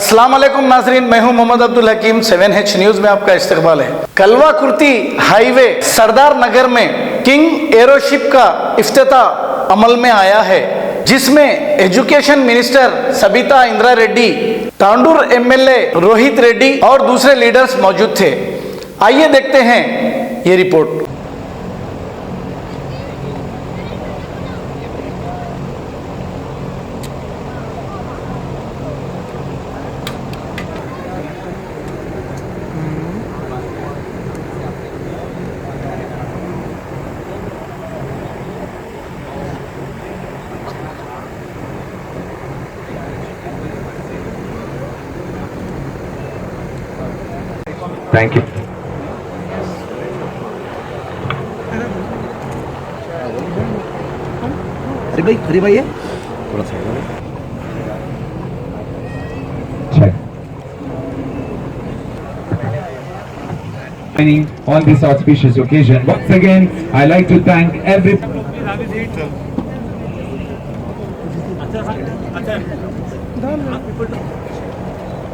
अस्सलाम वालेकुम नाज़रीन, मैं हूं मोहम्मद अब्दुल हकीम। 7H न्यूज में आपका इस्तकबाल है। कलवा कुर्ती हाईवे सरदार नगर में किंग एरोशिप का इफ्तिताह अमल में आया है, जिसमें education minister Sabita Indira Reddy, Tandur MLA Rohit Reddy और दूसरे लीडर्स मौजूद थे। आइए देखते हैं ये रिपोर्ट। Thank you. अरे भाई है थोड़ा सा Check. On this auspicious occasion, once again, I like to thank every.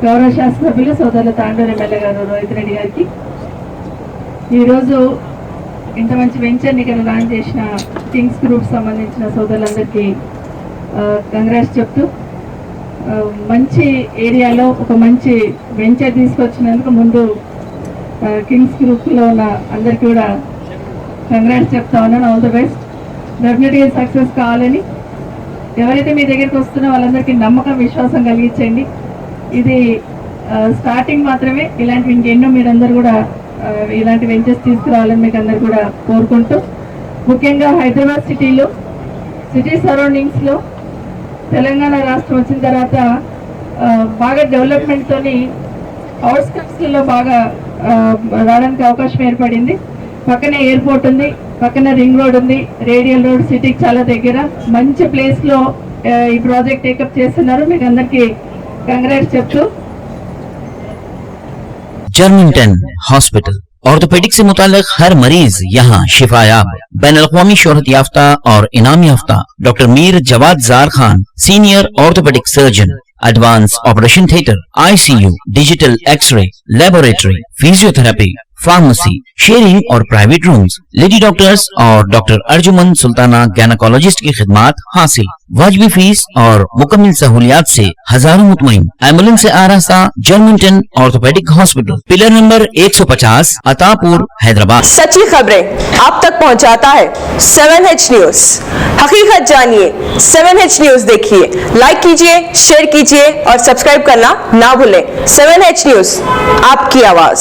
గౌరవ శాసనసభ్యులు సోదరులు తాండూరు ఎమ్మెల్యే గారు రోహిత్ రెడ్డి గారికి ఈరోజు ఇంత మంచి వెంచర్ని ఇక్కడ లాంచ్ చేసిన కింగ్స్ గ్రూప్ సంబంధించిన సోదరులందరికీ కంగ్రాట్స్ చెప్తూ, మంచి ఏరియాలో ఒక మంచి వెంచర్ తీసుకొచ్చినందుకు ముందు కింగ్స్ గ్రూప్లో ఉన్న అందరికీ కూడా కంగ్రాట్స్ చెప్తా ఉన్నాను. All the best. డెఫినెట్గా సక్సెస్ కావాలని, ఎవరైతే మీ దగ్గరికి వస్తున్నా వాళ్ళందరికీ నమ్మకం విశ్వాసం కలిగించండి. ఇది స్టార్టింగ్ మాత్రమే. ఇలాంటివి ఇంకెన్నో మీరందరూ కూడా ఇలాంటి వెంచర్స్ తీసుకురావాలని మీకు అందరు కూడా కోరుకుంటూ, ముఖ్యంగా హైదరాబాద్ సిటీలో సిటీ సరౌండింగ్స్లో తెలంగాణ రాష్ట్రం వచ్చిన తర్వాత బాగా డెవలప్మెంట్తోని అవుట్స్కట్స్లో బాగా రావడానికి అవకాశం ఏర్పడింది. పక్కనే ఎయిర్పోర్ట్ ఉంది, పక్కన రింగ్ రోడ్ ఉంది, రేడియల్ రోడ్ సిటీకి చాలా దగ్గర మంచి ప్లేస్లో ఈ ప్రాజెక్ట్ టేకప్ చేస్తున్నారు. మీకు అందరికీ कंग्रेट्स చెప్తూ, जर्मनटन हॉस्पिटल ऑर्थोपेडिक से मुताल्लिक हर मरीज यहाँ शिफायाब। बैनुल-अक़वामी शोहरत याफ्ता और इनाम याफ्ता doctor Mir Jawad Zar Khan, senior orthopaedic surgeon, advance operation theatre, ICU, digital x-ray, laboratory, physiotherapy, pharmacy, sharing और प्राइवेट रूम्स, लेडी डॉक्टर्स और डॉक्टर अर्जुमन सुल्ताना गैनकोलॉजिस्ट की खिदमात हासिल। वाजबी फीस और मुकम्मल सहूलियात से हजारों मुतमईन। एम्बुलेंस से आरास्ता Germanten orthopaedic hospital, pillar number 150, Attapur, Hyderabad. सच्ची खबरें आप तक पहुंचाता है 7H न्यूज। हकीकत जानिए, 7H न्यूज देखिए, लाइक कीजिए, शेयर कीजिए और सब्सक्राइब करना ना भूलें। 7H न्यूज, आपकी आवाज।